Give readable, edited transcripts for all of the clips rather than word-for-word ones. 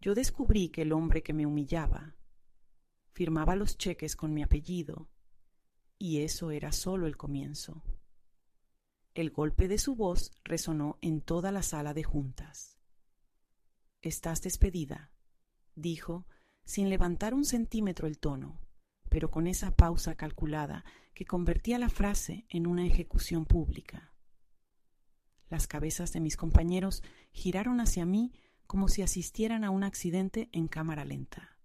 yo descubrí que el hombre que me humillaba firmaba los cheques con mi apellido, y eso era solo el comienzo. El golpe de su voz resonó en toda la sala de juntas. «Estás despedida», dijo, sin levantar un centímetro el tono, pero con esa pausa calculada que convertía la frase en una ejecución pública. Las cabezas de mis compañeros giraron hacia mí como si asistieran a un accidente en cámara lenta.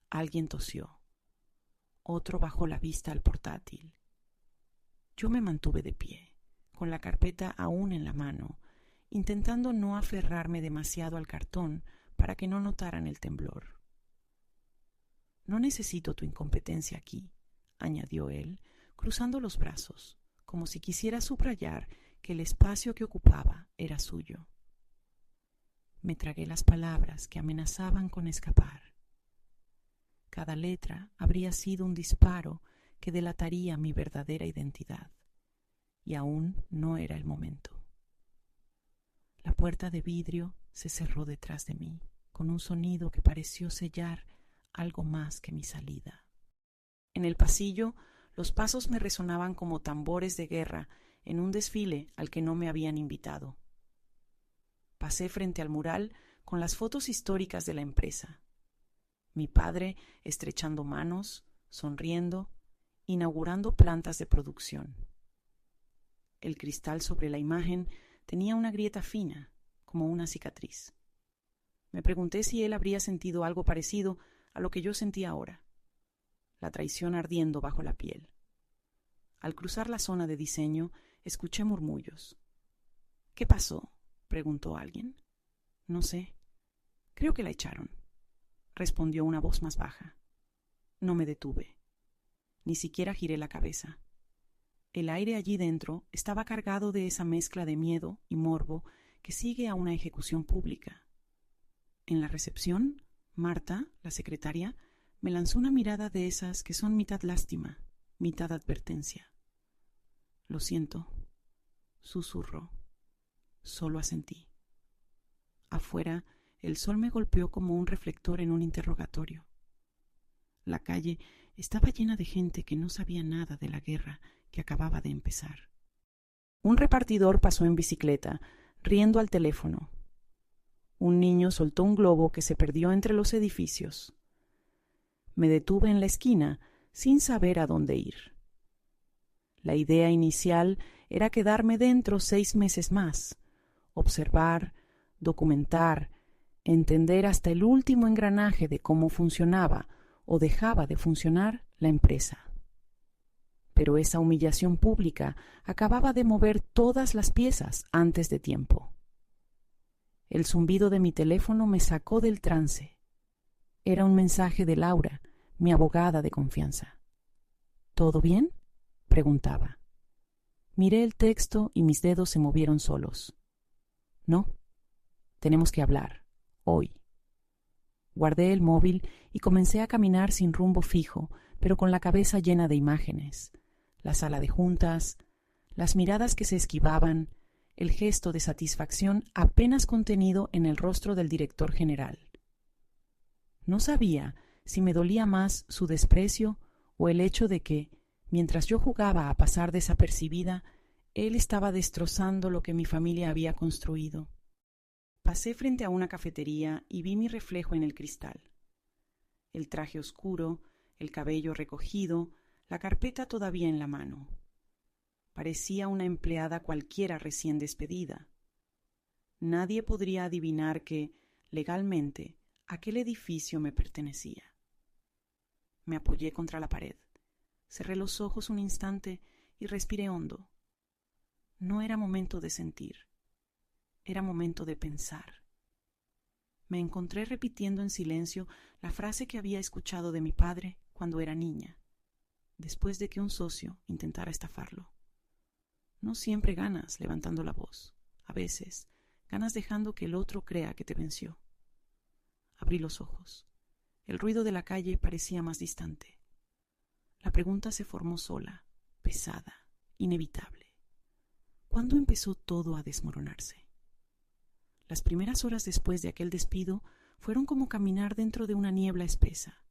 Alguien tosió. Otro bajó la vista al portátil. Yo me mantuve de pie, con la carpeta aún en la mano, intentando no aferrarme demasiado al cartón para que no notaran el temblor. «No necesito tu incompetencia aquí», añadió él, cruzando los brazos, como si quisiera subrayar que el espacio que ocupaba era suyo. Me tragué las palabras que amenazaban con escapar. Cada letra habría sido un disparo que delataría mi verdadera identidad, y aún no era el momento. La puerta de vidrio se cerró detrás de mí, con un sonido que pareció sellar algo más que mi salida. En el pasillo, los pasos me resonaban como tambores de guerra en un desfile al que no me habían invitado. Pasé frente al mural con las fotos históricas de la empresa. Mi padre estrechando manos, sonriendo, inaugurando plantas de producción. El cristal sobre la imagen tenía una grieta fina, como una cicatriz. Me pregunté si él habría sentido algo parecido a lo que yo sentía ahora, la traición ardiendo bajo la piel. Al cruzar la zona de diseño, escuché murmullos. «¿Qué pasó?», preguntó alguien. «No sé. Creo que la echaron», respondió una voz más baja. No me detuve. Ni siquiera giré la cabeza. El aire allí dentro estaba cargado de esa mezcla de miedo y morbo que sigue a una ejecución pública. En la recepción, Marta, la secretaria, me lanzó una mirada de esas que son mitad lástima, mitad advertencia. «Lo siento», susurró. Solo asentí. Afuera, el sol me golpeó como un reflector en un interrogatorio. La calle estaba llena de gente que no sabía nada de la guerra que acababa de empezar. Un repartidor pasó en bicicleta, riendo al teléfono. Un niño soltó un globo que se perdió entre los edificios. Me detuve en la esquina sin saber a dónde ir. La idea inicial era quedarme dentro 6 meses más, observar, documentar, entender hasta el último engranaje de cómo funcionaba o dejaba de funcionar la empresa. Pero esa humillación pública acababa de mover todas las piezas antes de tiempo. El zumbido de mi teléfono me sacó del trance. Era un mensaje de Laura, mi abogada de confianza. «¿Todo bien?», preguntaba. Miré el texto y mis dedos se movieron solos. «No, tenemos que hablar, hoy». Guardé el móvil y comencé a caminar sin rumbo fijo, pero con la cabeza llena de imágenes. La sala de juntas, las miradas que se esquivaban, el gesto de satisfacción apenas contenido en el rostro del director general. No sabía si me dolía más su desprecio o el hecho de que, mientras yo jugaba a pasar desapercibida, él estaba destrozando lo que mi familia había construido. Pasé frente a una cafetería y vi mi reflejo en el cristal. El traje oscuro, el cabello recogido, la carpeta todavía en la mano. Parecía una empleada cualquiera recién despedida. Nadie podría adivinar que, legalmente, aquel edificio me pertenecía. Me apoyé contra la pared. Cerré los ojos un instante y respiré hondo. No era momento de sentir. Era momento de pensar. Me encontré repitiendo en silencio la frase que había escuchado de mi padre cuando era niña, después de que un socio intentara estafarlo. No siempre ganas levantando la voz. A veces ganas dejando que el otro crea que te venció. Abrí los ojos. El ruido de la calle parecía más distante. La pregunta se formó sola, pesada, inevitable. ¿Cuándo empezó todo a desmoronarse? Las primeras horas después de aquel despido fueron como caminar dentro de una niebla espesa.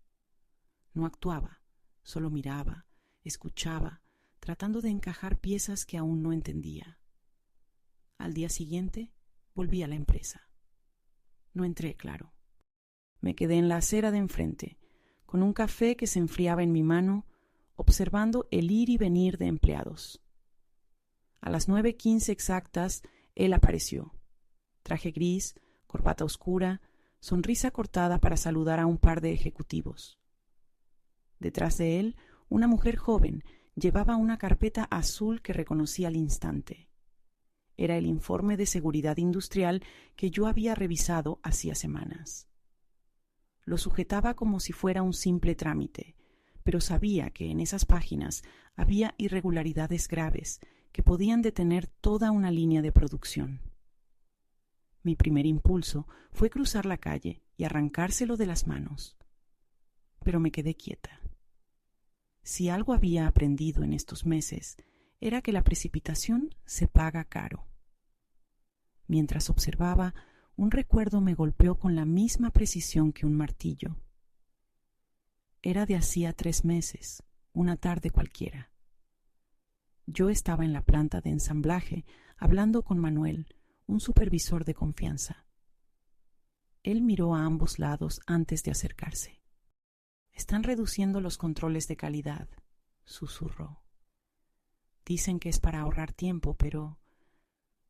No actuaba, solo miraba, escuchaba, tratando de encajar piezas que aún no entendía. Al día siguiente, volví a la empresa. No entré, claro. Me quedé en la acera de enfrente, con un café que se enfriaba en mi mano, observando el ir y venir de empleados. A las 9:15 exactas, él apareció. Traje gris, corbata oscura, sonrisa cortada para saludar a un par de ejecutivos. Detrás de él, una mujer joven llevaba una carpeta azul que reconocí al instante. Era el informe de seguridad industrial que yo había revisado hacía semanas. Lo sujetaba como si fuera un simple trámite, pero sabía que en esas páginas había irregularidades graves que podían detener toda una línea de producción. Mi primer impulso fue cruzar la calle y arrancárselo de las manos. Pero me quedé quieta. Si algo había aprendido en estos meses, era que la precipitación se paga caro. Mientras observaba, un recuerdo me golpeó con la misma precisión que un martillo. Era de hacía 3 meses, una tarde cualquiera. Yo estaba en la planta de ensamblaje hablando con Manuel, un supervisor de confianza. Él miró a ambos lados antes de acercarse. «Están reduciendo los controles de calidad», susurró. «Dicen que es para ahorrar tiempo, pero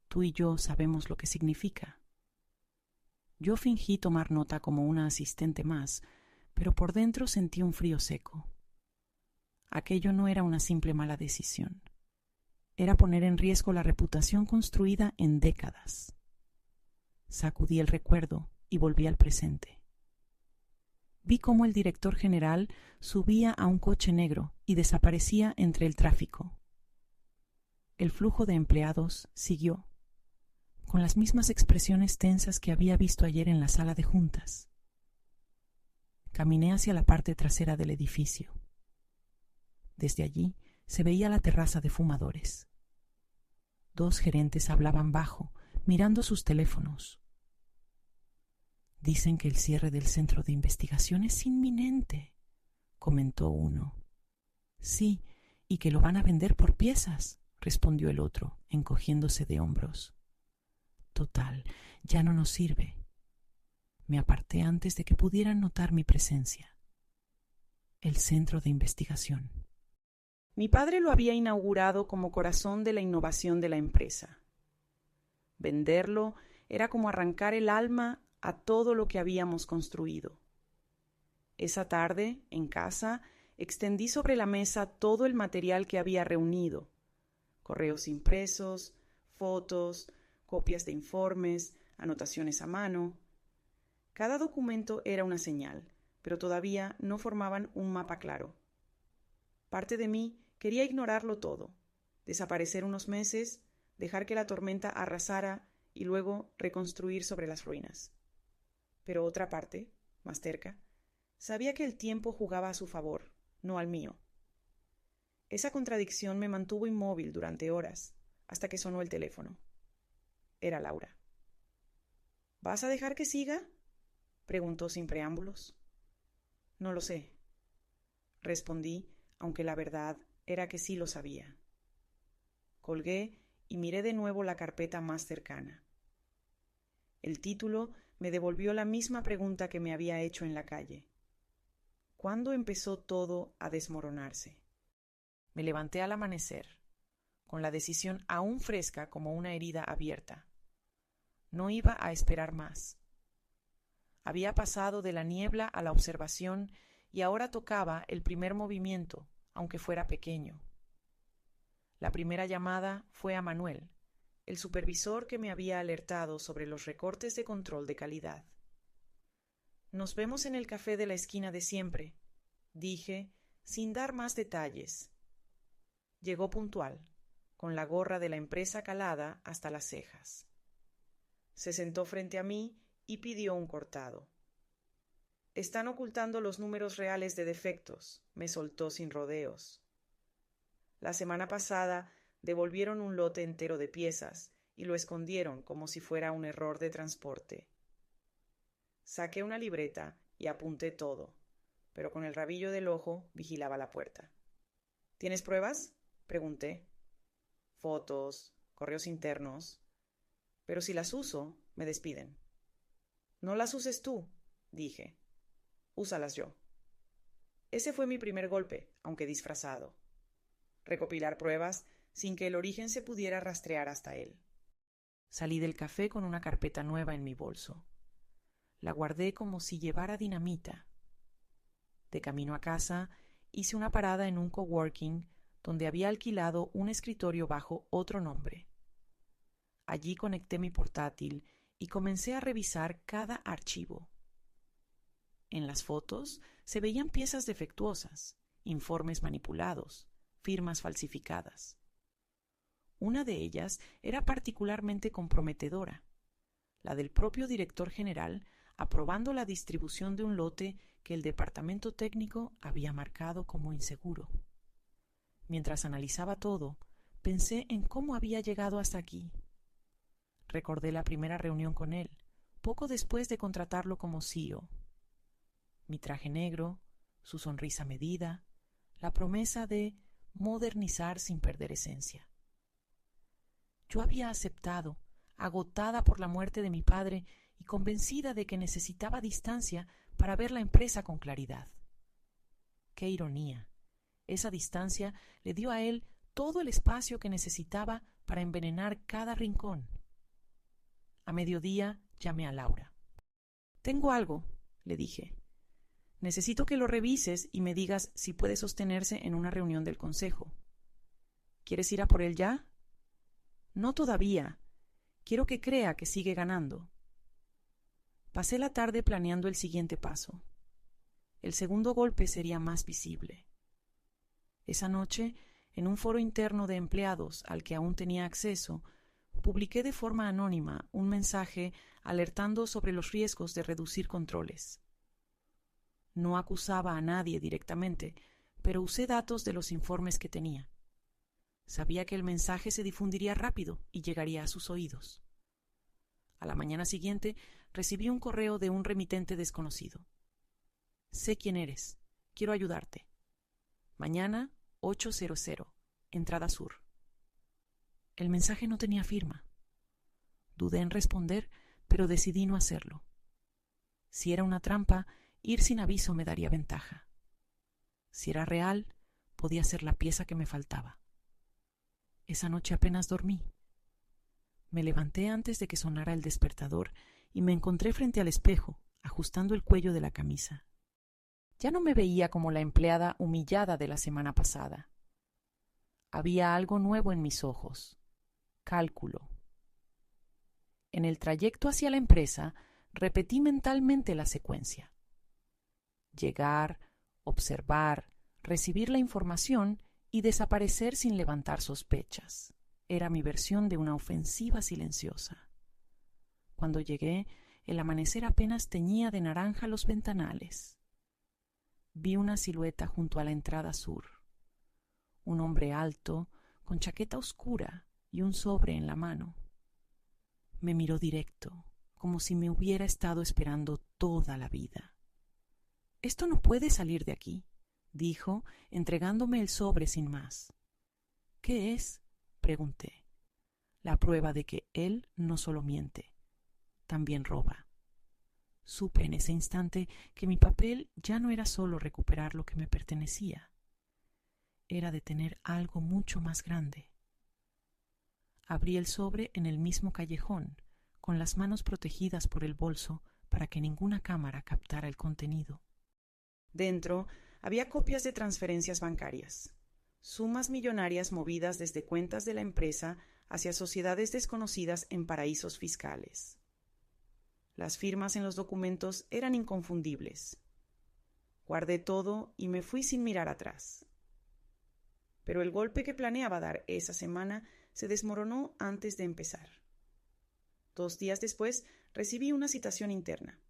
tú y yo sabemos lo que significa». Yo fingí tomar nota como una asistente más, pero por dentro sentí un frío seco. Aquello no era una simple mala decisión. Era poner en riesgo la reputación construida en décadas. Sacudí el recuerdo y volví al presente. Vi cómo el director general subía a un coche negro y desaparecía entre el tráfico. El flujo de empleados siguió, con las mismas expresiones tensas que había visto ayer en la sala de juntas. Caminé hacia la parte trasera del edificio. Desde allí se veía la terraza de fumadores. 2 gerentes hablaban bajo, mirando sus teléfonos. «Dicen que el cierre del centro de investigación es inminente», comentó uno. «Sí, y que lo van a vender por piezas», respondió el otro, encogiéndose de hombros. «Total, ya no nos sirve». Me aparté antes de que pudieran notar mi presencia. El centro de investigación. Mi padre lo había inaugurado como corazón de la innovación de la empresa. Venderlo era como arrancar el alma a todo lo que habíamos construido. Esa tarde, en casa, extendí sobre la mesa todo el material que había reunido: correos impresos, fotos, copias de informes, anotaciones a mano. Cada documento era una señal, pero todavía no formaban un mapa claro. Parte de mí quería ignorarlo todo, desaparecer unos meses, dejar que la tormenta arrasara y luego reconstruir sobre las ruinas. Pero otra parte, más cerca, sabía que el tiempo jugaba a su favor, no al mío. Esa contradicción me mantuvo inmóvil durante horas, hasta que sonó el teléfono. Era Laura. «¿Vas a dejar que siga?», preguntó sin preámbulos. «No lo sé», respondí, aunque la verdad era que sí lo sabía. Colgué y miré de nuevo la carpeta más cercana. El título me devolvió la misma pregunta que me había hecho en la calle. ¿Cuándo empezó todo a desmoronarse? Me levanté al amanecer, con la decisión aún fresca como una herida abierta. No iba a esperar más. Había pasado de la niebla a la observación y ahora tocaba el primer movimiento, aunque fuera pequeño. La primera llamada fue a Manuel, el supervisor que me había alertado sobre los recortes de control de calidad. «Nos vemos en el café de la esquina de siempre», dije, sin dar más detalles. Llegó puntual, con la gorra de la empresa calada hasta las cejas. Se sentó frente a mí y pidió un cortado. «Están ocultando los números reales de defectos», me soltó sin rodeos. La semana pasada devolvieron un lote entero de piezas y lo escondieron como si fuera un error de transporte. Saqué una libreta y apunté todo, pero con el rabillo del ojo vigilaba la puerta. ¿Tienes pruebas?, pregunté. Fotos, correos internos. Pero si las uso, me despiden. No las uses tú, dije. Úsalas yo. Ese fue mi primer golpe, aunque disfrazado. Recopilar pruebas sin que el origen se pudiera rastrear hasta él. Salí del café con una carpeta nueva en mi bolso. La guardé como si llevara dinamita. De camino a casa, hice una parada en un coworking donde había alquilado un escritorio bajo otro nombre. Allí conecté mi portátil y comencé a revisar cada archivo. En las fotos se veían piezas defectuosas, informes manipulados, firmas falsificadas. Una de ellas era particularmente comprometedora, la del propio director general aprobando la distribución de un lote que el departamento técnico había marcado como inseguro. Mientras analizaba todo, pensé en cómo había llegado hasta aquí. Recordé la primera reunión con él, poco después de contratarlo como CEO. Mi traje negro, su sonrisa medida, la promesa de modernizar sin perder esencia. Yo había aceptado, agotada por la muerte de mi padre y convencida de que necesitaba distancia para ver la empresa con claridad. ¡Qué ironía! Esa distancia le dio a él todo el espacio que necesitaba para envenenar cada rincón. A mediodía llamé a Laura. «Tengo algo», le dije. «Necesito que lo revises y me digas si puede sostenerse en una reunión del consejo. ¿Quieres ir a por él ya?» «No todavía. Quiero que crea que sigue ganando». Pasé la tarde planeando el siguiente paso. El segundo golpe sería más visible. Esa noche, en un foro interno de empleados al que aún tenía acceso, publiqué de forma anónima un mensaje alertando sobre los riesgos de reducir controles. No acusaba a nadie directamente, pero usé datos de los informes que tenía. Sabía que el mensaje se difundiría rápido y llegaría a sus oídos. A la mañana siguiente recibí un correo de un remitente desconocido. «Sé quién eres. Quiero ayudarte. Mañana, 8:00, entrada sur». El mensaje no tenía firma. Dudé en responder, pero decidí no hacerlo. Si era una trampa, ir sin aviso me daría ventaja. Si era real, podía ser la pieza que me faltaba. Esa noche apenas dormí. Me levanté antes de que sonara el despertador y me encontré frente al espejo, ajustando el cuello de la camisa. Ya no me veía como la empleada humillada de la semana pasada. Había algo nuevo en mis ojos: cálculo. En el trayecto hacia la empresa, repetí mentalmente la secuencia: llegar, observar, recibir la información y desaparecer sin levantar sospechas. Era mi versión de una ofensiva silenciosa. Cuando llegué, el amanecer apenas teñía de naranja los ventanales. Vi una silueta junto a la entrada sur. Un hombre alto, con chaqueta oscura y un sobre en la mano. Me miró directo, como si me hubiera estado esperando toda la vida. «Esto no puede salir de aquí», dijo, entregándome el sobre sin más. «¿Qué es?», pregunté. La prueba de que él no solo miente, también roba. Supe en ese instante que mi papel ya no era solo recuperar lo que me pertenecía. Era detener algo mucho más grande. Abrí el sobre en el mismo callejón, con las manos protegidas por el bolso para que ninguna cámara captara el contenido. Dentro había copias de transferencias bancarias, sumas millonarias movidas desde cuentas de la empresa hacia sociedades desconocidas en paraísos fiscales. Las firmas en los documentos eran inconfundibles. Guardé todo y me fui sin mirar atrás. Pero el golpe que planeaba dar esa semana se desmoronó antes de empezar. 2 días después recibí una citación interna.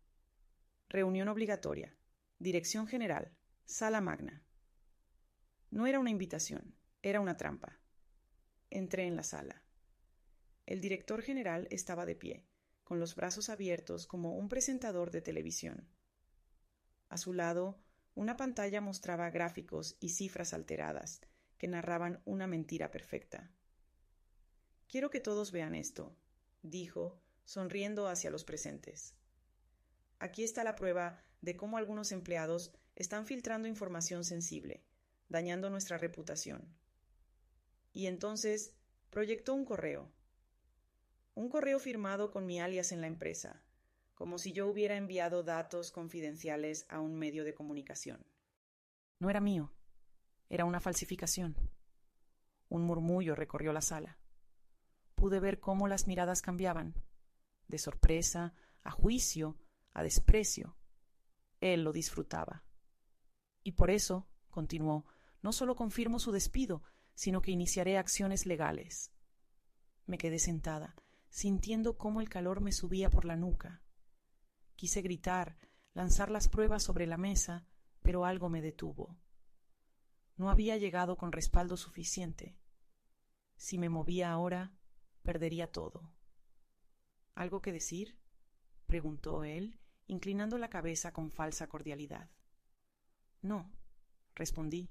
Reunión obligatoria. Dirección general. Sala magna. No era una invitación, era una trampa. Entré en la sala. El director general estaba de pie, con los brazos abiertos como un presentador de televisión. A su lado, una pantalla mostraba gráficos y cifras alteradas que narraban una mentira perfecta. «Quiero que todos vean esto», dijo, sonriendo hacia los presentes. «Aquí está la prueba de cómo algunos empleados están filtrando información sensible, dañando nuestra reputación». Y entonces proyectó un correo firmado con mi alias en la empresa, como si yo hubiera enviado datos confidenciales a un medio de comunicación. No era mío, era una falsificación. Un murmullo recorrió la sala. Pude ver cómo las miradas cambiaban, de sorpresa, a juicio, a desprecio. Él lo disfrutaba. Y por eso, continuó, no solo confirmo su despido, sino que iniciaré acciones legales. Me quedé sentada, sintiendo cómo el calor me subía por la nuca. Quise gritar, lanzar las pruebas sobre la mesa, pero algo me detuvo. No había llegado con respaldo suficiente. Si me movía ahora, perdería todo. ¿Algo que decir?, preguntó él, inclinando la cabeza con falsa cordialidad. No, respondí.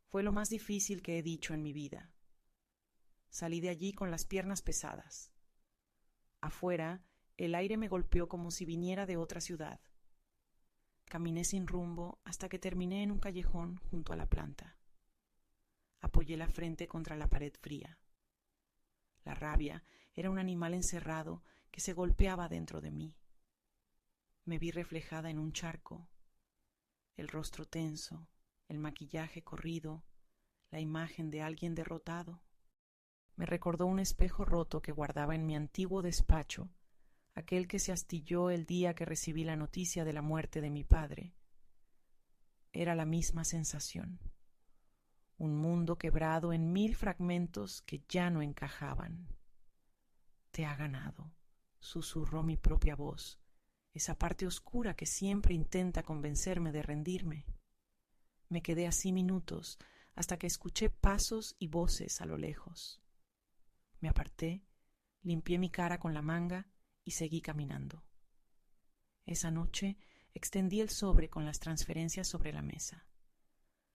Fue lo más difícil que he dicho en mi vida. Salí de allí con las piernas pesadas. Afuera, el aire me golpeó como si viniera de otra ciudad. Caminé sin rumbo hasta que terminé en un callejón junto a la planta. Apoyé la frente contra la pared fría. La rabia era un animal encerrado que se golpeaba dentro de mí. Me vi reflejada en un charco, el rostro tenso, el maquillaje corrido, la imagen de alguien derrotado. Me recordó un espejo roto que guardaba en mi antiguo despacho, aquel que se astilló el día que recibí la noticia de la muerte de mi padre. Era la misma sensación. Un mundo quebrado en 1000 fragmentos que ya no encajaban. «Te ha ganado», susurró mi propia voz, esa parte oscura que siempre intenta convencerme de rendirme. Me quedé así minutos hasta que escuché pasos y voces a lo lejos. Me aparté, limpié mi cara con la manga y seguí caminando. Esa noche extendí el sobre con las transferencias sobre la mesa.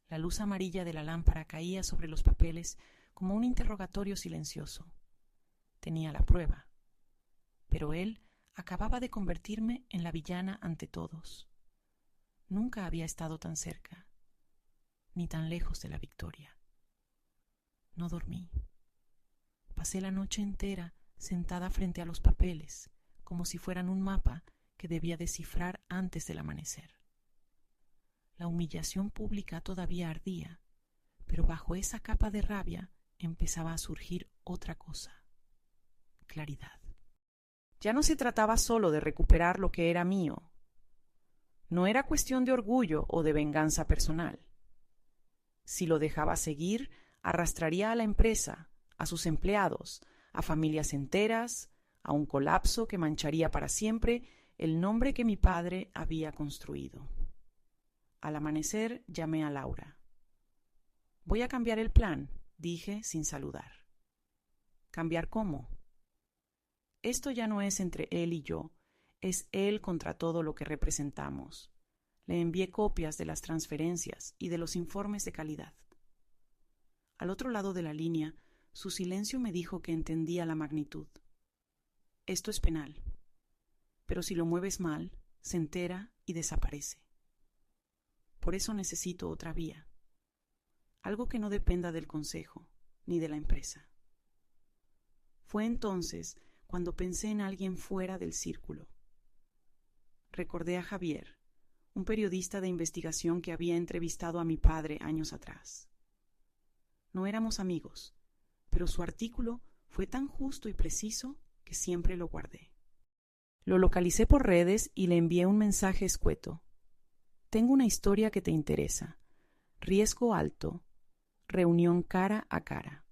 La luz amarilla de la lámpara caía sobre los papeles como un interrogatorio silencioso. Tenía la prueba, pero él acababa de convertirme en la villana ante todos. Nunca había estado tan cerca, ni tan lejos de la victoria. No dormí. Pasé la noche entera sentada frente a los papeles, como si fueran un mapa que debía descifrar antes del amanecer. La humillación pública todavía ardía, pero bajo esa capa de rabia empezaba a surgir otra cosa: claridad. Ya no se trataba solo de recuperar lo que era mío. No era cuestión de orgullo o de venganza personal. Si lo dejaba seguir, arrastraría a la empresa, a sus empleados, a familias enteras, a un colapso que mancharía para siempre el nombre que mi padre había construido. Al amanecer llamé a Laura. «Voy a cambiar el plan», dije sin saludar. «¿Cambiar cómo?» «Esto ya no es entre él y yo, es él contra todo lo que representamos». Le envié copias de las transferencias y de los informes de calidad. Al otro lado de la línea, su silencio me dijo que entendía la magnitud. «Esto es penal, pero si lo mueves mal, se entera y desaparece. Por eso necesito otra vía, algo que no dependa del consejo ni de la empresa». Fue entonces cuando pensé en alguien fuera del círculo. Recordé a Javier, un periodista de investigación que había entrevistado a mi padre años atrás. No éramos amigos, pero su artículo fue tan justo y preciso que siempre lo guardé. Lo localicé por redes y le envié un mensaje escueto. «Tengo una historia que te interesa. Riesgo alto. Reunión cara a cara».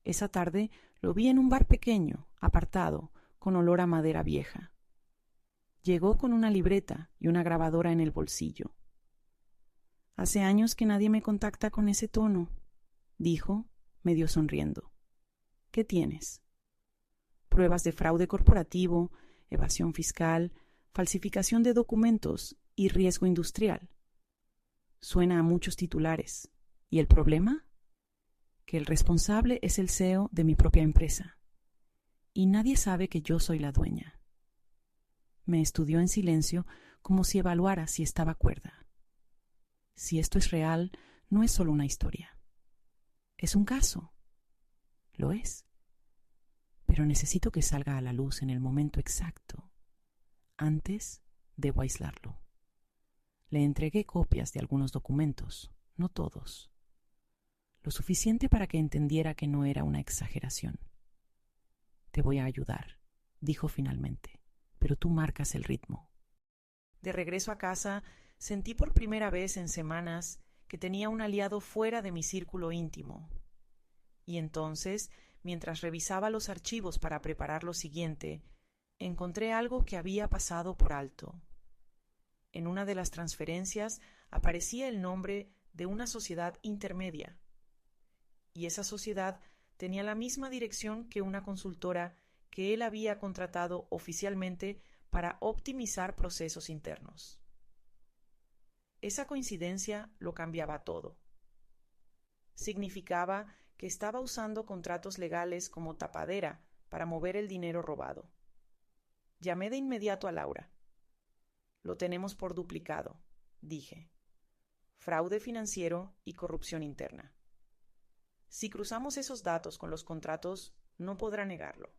Esa tarde lo vi en un bar pequeño, apartado, con olor a madera vieja. Llegó con una libreta y una grabadora en el bolsillo. «Hace años que nadie me contacta con ese tono», dijo, medio sonriendo. «¿Qué tienes?». pruebas de fraude corporativo, evasión fiscal, falsificación de documentos y riesgo industrial. Suena a muchos titulares. ¿Y el problema? Que el responsable es el CEO de mi propia empresa. Y nadie sabe que yo soy la dueña. Me estudió en silencio como si evaluara si estaba cuerda. Si esto es real, no es solo una historia. Es un caso. Lo es. Pero necesito que salga a la luz en el momento exacto. Antes, debo aislarlo. Le entregué copias de algunos documentos, no todos. Lo suficiente para que entendiera que no era una exageración. Te voy a ayudar, dijo finalmente, pero tú marcas el ritmo. De regreso a casa, sentí por primera vez en semanas que tenía un aliado fuera de mi círculo íntimo. Y entonces, mientras revisaba los archivos para preparar lo siguiente, encontré algo que había pasado por alto. En una de las transferencias aparecía el nombre de una sociedad intermedia. Y esa sociedad tenía la misma dirección que una consultora que él había contratado oficialmente para optimizar procesos internos. Esa coincidencia lo cambiaba todo. Significaba que estaba usando contratos legales como tapadera para mover el dinero robado. Llamé de inmediato a Laura. Lo tenemos por duplicado, dije. Fraude financiero y corrupción interna. Si cruzamos esos datos con los contratos, no podrá negarlo.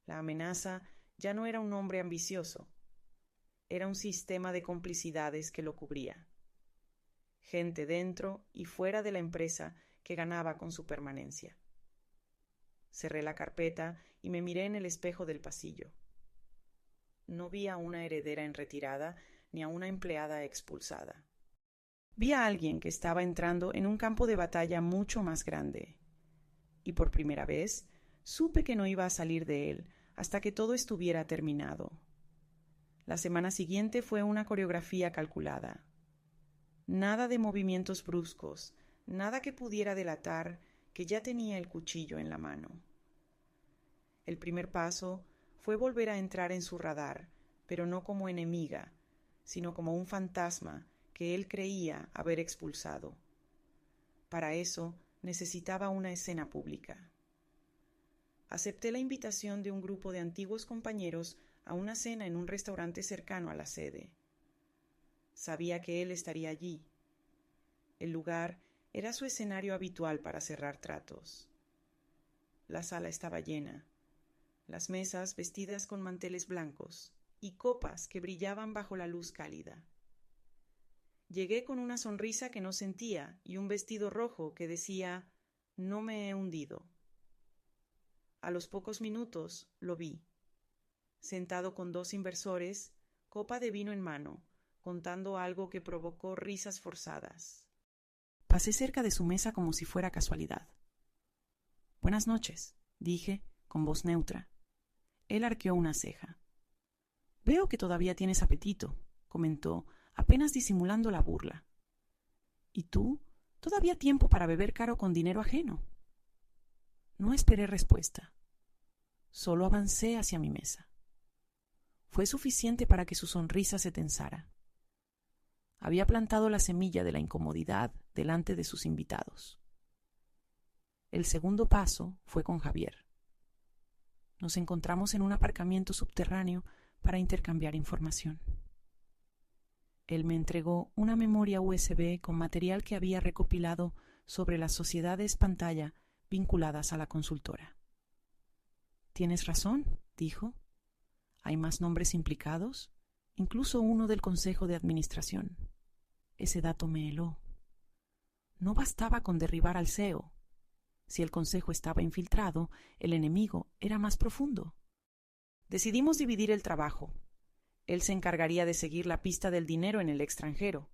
La amenaza ya no era un hombre ambicioso. Era un sistema de complicidades que lo cubría. Gente dentro y fuera de la empresa que ganaba con su permanencia. Cerré la carpeta y me miré en el espejo del pasillo. No vi a una heredera en retirada ni a una empleada expulsada. Vi a alguien que estaba entrando en un campo de batalla mucho más grande. Y por primera vez supe que no iba a salir de él hasta que todo estuviera terminado. La semana siguiente fue una coreografía calculada. Nada de movimientos bruscos, nada que pudiera delatar que ya tenía el cuchillo en la mano. El primer paso fue volver a entrar en su radar, pero no como enemiga, sino como un fantasma que él creía haber expulsado. Para eso necesitaba una escena pública. Acepté la invitación de un grupo de antiguos compañeros a una cena en un restaurante cercano a la sede. Sabía que él estaría allí. El lugar era su escenario habitual para cerrar tratos. La sala estaba llena. Las mesas vestidas con manteles blancos y copas que brillaban bajo la luz cálida. Llegué con una sonrisa que no sentía y un vestido rojo que decía «No me he hundido». A los pocos minutos lo vi, sentado con dos inversores, copa de vino en mano, contando algo que provocó risas forzadas. Pasé cerca de su mesa como si fuera casualidad. «Buenas noches», dije, con voz neutra. Él arqueó una ceja. «Veo que todavía tienes apetito», comentó, apenas disimulando la burla. «¿Y tú? Todavía tiempo para beber caro con dinero ajeno». No esperé respuesta. Solo avancé hacia mi mesa. Fue suficiente para que su sonrisa se tensara. Había plantado la semilla de la incomodidad delante de sus invitados. El segundo paso fue con Javier. Nos encontramos en un aparcamiento subterráneo para intercambiar información. Él me entregó una memoria USB con material que había recopilado sobre las sociedades pantalla vinculadas a la consultora. «Tienes razón», dijo. «Hay más nombres implicados, incluso uno del Consejo de Administración». Ese dato me heló. No bastaba con derribar al CEO. Si el Consejo estaba infiltrado, el enemigo era más profundo. Decidimos dividir el trabajo. Él se encargaría de seguir la pista del dinero en el extranjero.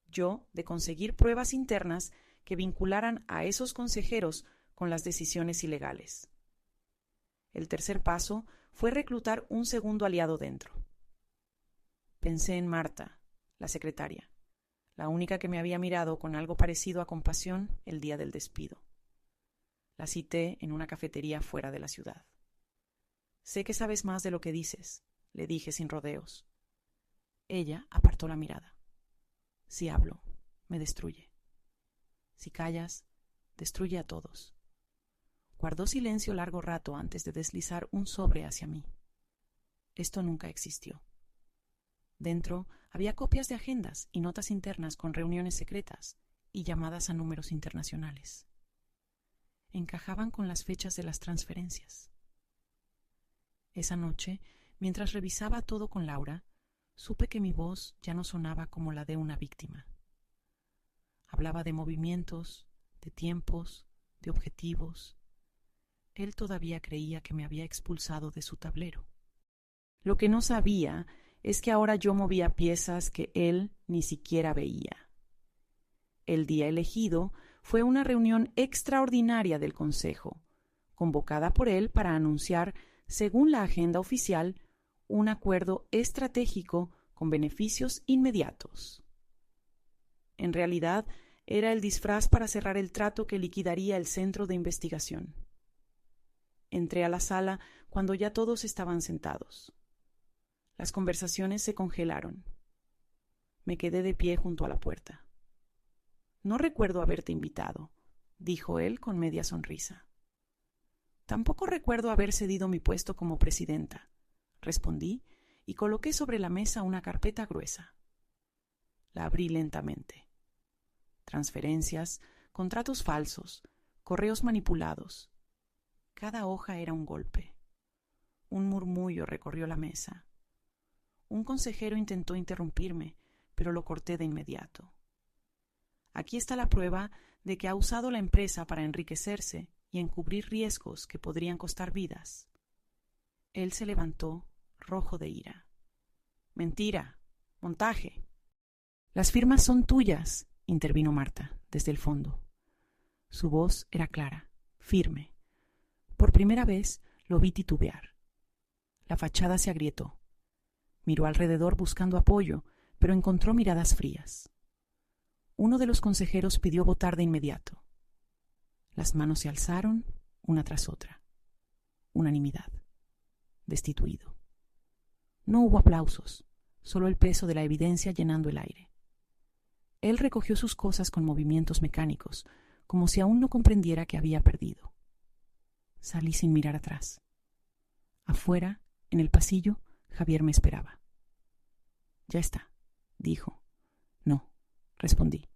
Yo de conseguir pruebas internas que vincularan a esos consejeros con las decisiones ilegales. El tercer paso fue reclutar un segundo aliado dentro. Pensé en Marta, la secretaria, la única que me había mirado con algo parecido a compasión el día del despido. La cité en una cafetería fuera de la ciudad. Sé que sabes más de lo que dices, le dije sin rodeos. Ella apartó la mirada. Si hablo, me destruye. Si callas, destruye a todos. Guardó silencio largo rato antes de deslizar un sobre hacia mí. Esto nunca existió. Dentro había copias de agendas y notas internas con reuniones secretas y llamadas a números internacionales. Encajaban con las fechas de las transferencias. Esa noche, mientras revisaba todo con Laura, supe que mi voz ya no sonaba como la de una víctima. Hablaba de movimientos, de tiempos, de objetivos. Él todavía creía que me había expulsado de su tablero. Lo que no sabía es que ahora yo movía piezas que él ni siquiera veía. El día elegido fue una reunión extraordinaria del Consejo, convocada por él para anunciar, según la agenda oficial, un acuerdo estratégico con beneficios inmediatos. En realidad, era el disfraz para cerrar el trato que liquidaría el centro de investigación. Entré a la sala cuando ya todos estaban sentados. Las conversaciones se congelaron. Me quedé de pie junto a la puerta. No recuerdo haberte invitado, dijo él con media sonrisa. Tampoco recuerdo haber cedido mi puesto como presidenta, respondí y coloqué sobre la mesa una carpeta gruesa. La abrí lentamente. Transferencias, contratos falsos, correos manipulados. Cada hoja era un golpe. Un murmullo recorrió la mesa. Un consejero intentó interrumpirme, pero lo corté de inmediato. Aquí está la prueba de que ha usado la empresa para enriquecerse y encubrir riesgos que podrían costar vidas. Él se levantó, rojo de ira. Mentira, montaje. Las firmas son tuyas, intervino Marta, desde el fondo. Su voz era clara, firme. Por primera vez lo vi titubear. La fachada se agrietó. Miró alrededor buscando apoyo, pero encontró miradas frías. Uno de los consejeros pidió votar de inmediato. Las manos se alzaron, una tras otra. Unanimidad. Destituido. No hubo aplausos, solo el peso de la evidencia llenando el aire. Él recogió sus cosas con movimientos mecánicos, como si aún no comprendiera que había perdido. Salí sin mirar atrás. Afuera, en el pasillo, Javier me esperaba. Ya está, dijo. No, respondí.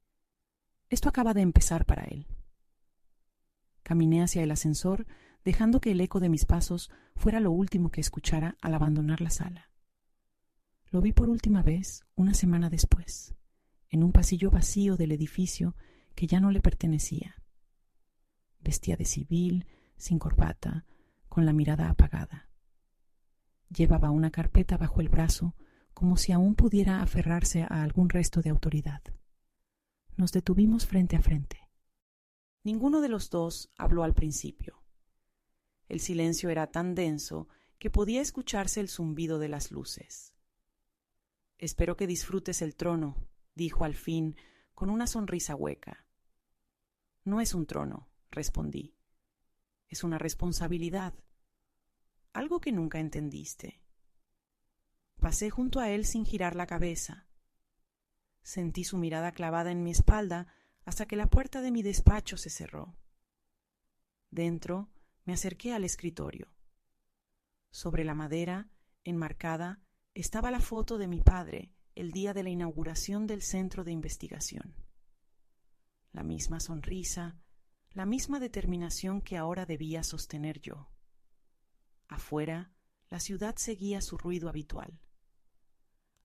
Esto acaba de empezar para él. Caminé hacia el ascensor, dejando que el eco de mis pasos fuera lo último que escuchara al abandonar la sala. Lo vi por última vez una semana después, en un pasillo vacío del edificio que ya no le pertenecía. Vestía de civil, sin corbata, con la mirada apagada. Llevaba una carpeta bajo el brazo, como si aún pudiera aferrarse a algún resto de autoridad. Nos detuvimos frente a frente. Ninguno de los dos habló al principio. El silencio era tan denso que podía escucharse el zumbido de las luces. Espero que disfrutes el trono, dijo al fin, con una sonrisa hueca. No es un trono, respondí. Es una responsabilidad. Algo que nunca entendiste. Pasé junto a él sin girar la cabeza. Sentí su mirada clavada en mi espalda hasta que la puerta de mi despacho se cerró. Dentro me acerqué al escritorio. Sobre la madera, enmarcada, estaba la foto de mi padre el día de la inauguración del centro de investigación. La misma sonrisa, la misma determinación que ahora debía sostener yo. Afuera, la ciudad seguía su ruido habitual.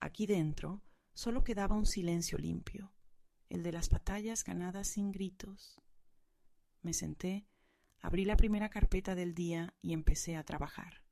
Aquí dentro solo quedaba un silencio limpio, el de las batallas ganadas sin gritos. Me senté, abrí la primera carpeta del día y empecé a trabajar.